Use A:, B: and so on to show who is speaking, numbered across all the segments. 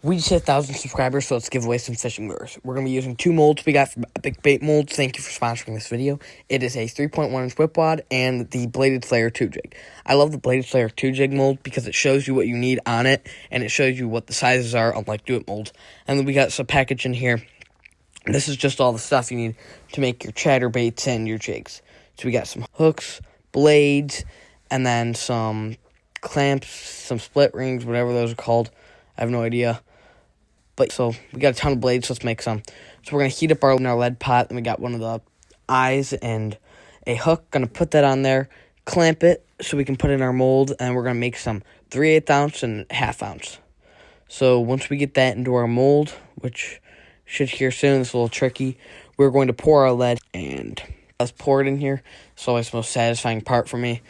A: We just hit 1,000 subscribers, so let's give away some fishing lures. We're going to be using two molds we got from Epic Bait Molds. Thank you for sponsoring this video. It is a 3.1-inch whip wad and the Bladed Slayer 2 jig. I love the Bladed Slayer 2 jig mold because it shows you what you need on it, and it shows you what the sizes are, unlike Do-It molds. And then we got some package in here. This is just all the stuff you need to make your chatterbaits and your jigs. So we got some hooks, blades, and then some clamps, some split rings, whatever those are called. I have no idea. But so we got a ton of blades, so let's make some. So we're going to heat up our lead pot, and we got one of the eyes and a hook. Going to put that on there, clamp it so we can put it in our mold, and we're going to make some 3/8 ounce and 1/2 ounce. So once we get that into our mold, which should hear soon, it's a little tricky, we're going to pour our lead, and let's pour it in here. It's always the most satisfying part for me.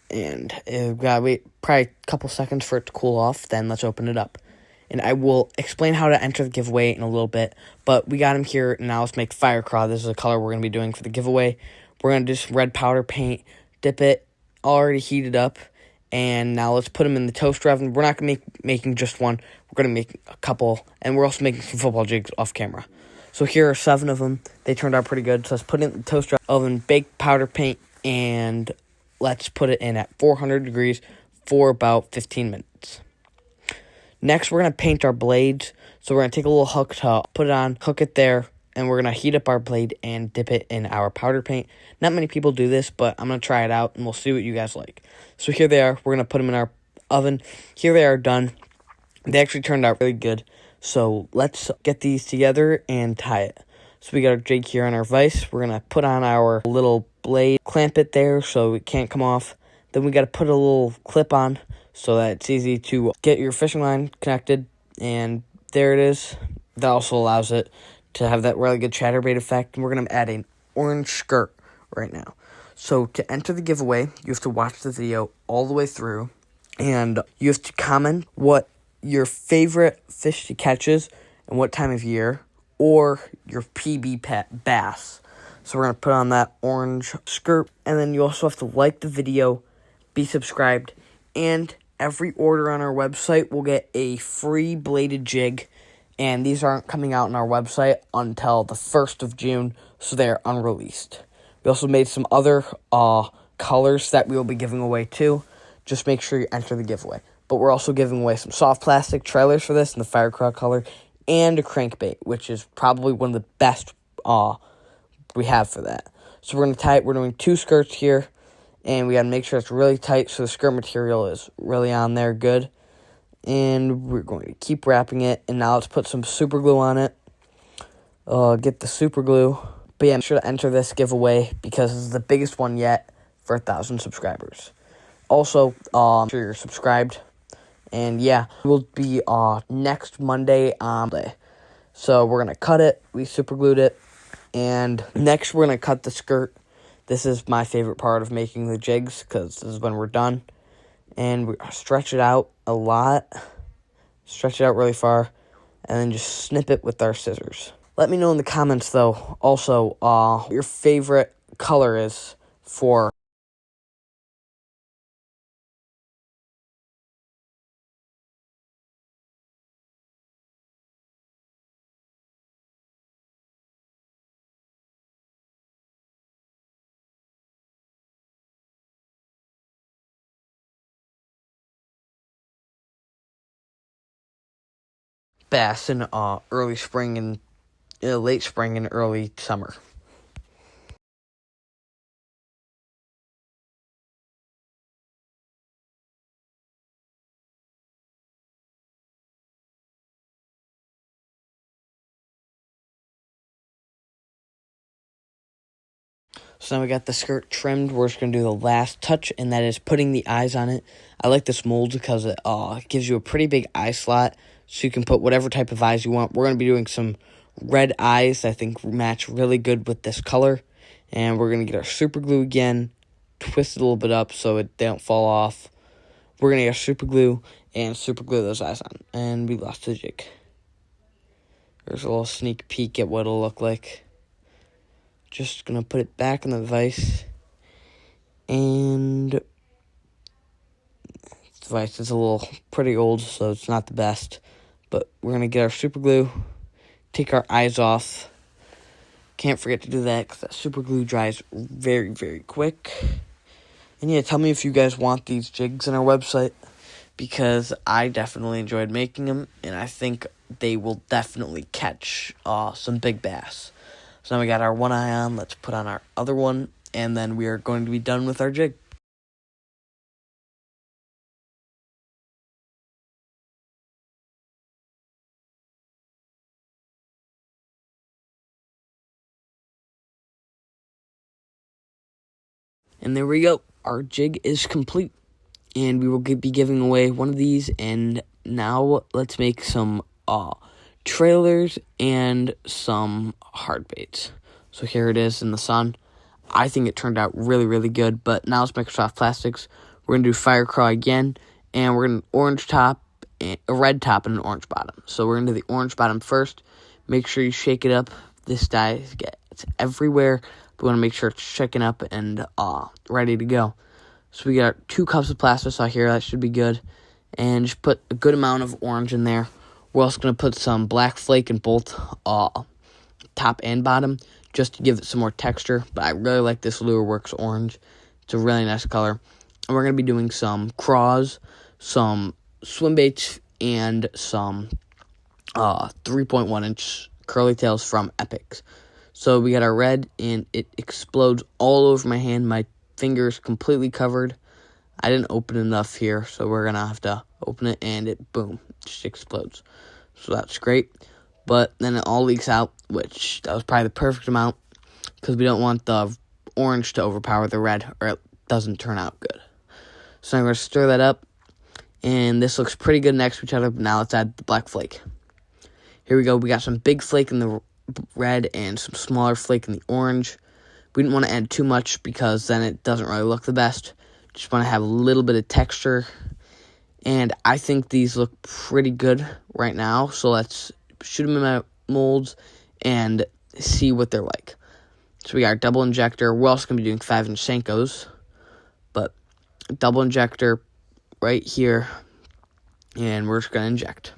A: And we've got to wait probably a couple seconds for it to cool off, then let's open it up. And I will explain how to enter the giveaway in a little bit. But we got him here. Now let's make Fire Craw. This is the color we're going to be doing for the giveaway. We're going to do some red powder paint, dip it, already heated up. And now let's put them in the toaster oven. We're not going to making just one. We're going to make a couple. And we're also making some football jigs off camera. So here are 7 of them. They turned out pretty good. So let's put it in the toaster oven, bake powder paint, and let's put it in at 400 degrees for about 15 minutes. Next, we're going to paint our blades. So we're going to take a little hook to put it on, hook it there, and we're going to heat up our blade and dip it in our powder paint. Not many people do this, but I'm going to try it out, and we'll see what you guys like. So here they are. We're going to put them in our oven. Here they are done. They actually turned out really good. So let's get these together and tie it. So we got our jig here on our vise. We're going to put on our little blade, clamp it there so it can't come off. Then we got to put a little clip on so that it's easy to get your fishing line connected. And there it is. That also allows it to have that really good chatterbait effect. And we're going to add an orange skirt right now. So to enter the giveaway, you have to watch the video all the way through. And you have to comment what your favorite fish to catch is and what time of year, or your PB bass. So we're going to put on that orange skirt. And then you also have to like the video, be subscribed, and every order on our website will get a free bladed jig. And these aren't coming out on our website until the 1st of June, so they're unreleased. We also made some other colors that we will be giving away too. Just make sure you enter the giveaway. But we're also giving away some soft plastic trailers for this in the Fire Craw color, and a crankbait, which is probably one of the best we have for that. So we're going to tie it. We're doing 2 skirts here, and we got to make sure it's really tight so the skirt material is really on there good. And we're going to keep wrapping it, and now let's put some super glue on it. Get the super glue. But yeah, make sure to enter this giveaway because it's the biggest one yet for 1,000 subscribers. Also, make sure you're subscribed. And yeah, we'll be next Monday on Monday. So we're going to cut it. We super glued it. And next we're going to cut the skirt. This is my favorite part of making the jigs because this is when we're done. And we stretch it out a lot. Stretch it out really far. And then just snip it with our scissors. Let me know in the comments, though, also, what your favorite color is for bass in early spring and late spring and early summer. So now we got the skirt trimmed. We're just going to do the last touch, and that is putting the eyes on it. I like this mold because it gives you a pretty big eye slot, so you can put whatever type of eyes you want. We're going to be doing some red eyes I think match really good with this color. And we're going to get our super glue again, twist it a little bit up so they don't fall off. We're going to get our super glue and super glue those eyes on. And we lost the jig. There's a little sneak peek at what it'll look like. Just going to put it back in the vise. And the vise is a little pretty old, so it's not the best. But we're going to get our super glue, take our eyes off. Can't forget to do that because that super glue dries very, very quick. And yeah, tell me if you guys want these jigs on our website, because I definitely enjoyed making them, and I think they will definitely catch some big bass. So now we got our one eye on. Let's put on our other one, and then we are going to be done with our jig. And there we go. Our jig is complete, and we will be giving away one of these. And now let's make some trailers and some hard baits. So here it is in the sun. I think it turned out really, really good. But now it's Microsoft Plastics. We're going to do Fire Craw again, and we're going to orange top, a red top, and an orange bottom. So we're going to do the orange bottom first. Make sure you shake it up. This dye gets everywhere. We want to make sure it's shaken up and ready to go. So we got 2 cups of plastic saw here. That should be good. And just put a good amount of orange in there. We're also going to put some black flake in both top and bottom just to give it some more texture. But I really like this Lure Works orange. It's a really nice color. And we're going to be doing some craws, some swim baits, and some 3.1-inch curly tails from Epix. So we got our red, and it explodes all over my hand. My finger's completely covered. I didn't open enough here, so we're going to have to open it, and it, boom, just explodes. So that's great. But then it all leaks out, which that was probably the perfect amount, because we don't want the orange to overpower the red, or it doesn't turn out good. So I'm going to stir that up, and this looks pretty good next to each other, but now let's add the black flake. Here we go. We got some big flake in the red and some smaller flake in the orange. We didn't want to add too much because then it doesn't really look the best. Just want to have a little bit of texture. And I think these look pretty good right now. So let's shoot them in my molds and see what they're like. So we got our double injector. We're also going to be doing 5-inch Senkos. But double injector right here. And we're just going to inject.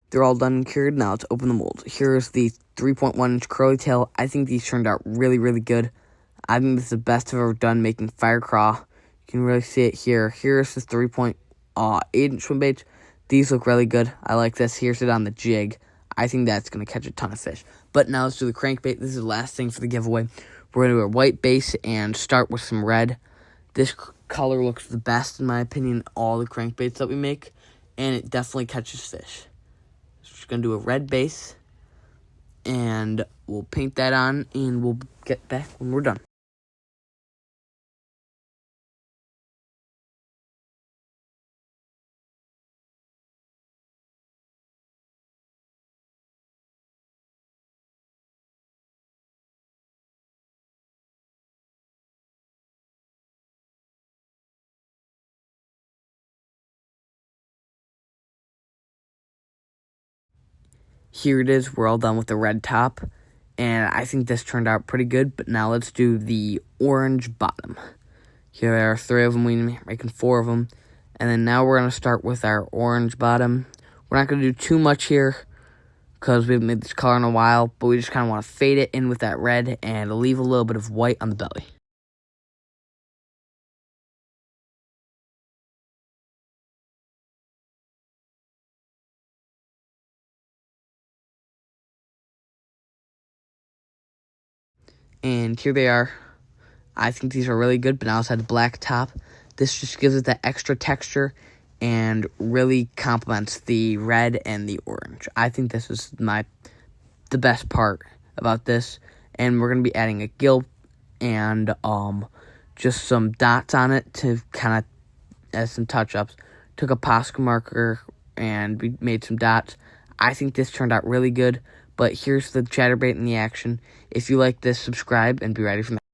A: They're all done and cured. Now let's open the mold. Here's the 3.1-inch curly tail. I think these turned out really, really good. I think this is the best I've ever done making Fire Craw. You can really see it here. Here's the 3.8-inch swim baits. These look really good. I like this. Here's it on the jig. I think that's going to catch a ton of fish. But now let's do the crankbait. This is the last thing for the giveaway. We're going to do a white base and start with some red. This color looks the best, in my opinion, in all the crankbaits that we make. And it definitely catches fish. Just going to do a red base, and we'll paint that on, and we'll get back when we're done. Here it is. We're all done with the red top, and I think this turned out pretty good. But now let's do the orange bottom. Here there are 3 of them. We're making 4 of them. And then now we're going to start with our orange bottom. We're not going to do too much here because we haven't made this color in a while, but we just kind of want to fade it in with that red and leave a little bit of white on the belly. And here they are. I think these are really good, but now it's had a black top. This just gives it that extra texture and really complements the red and the orange. I think this is the best part about this. And we're going to be adding a gill and just some dots on it to kind of add some touch-ups. took a Posca marker, and we made some dots. I think this turned out really good, but here's the chatterbait in the action. If you like this, subscribe and be ready for the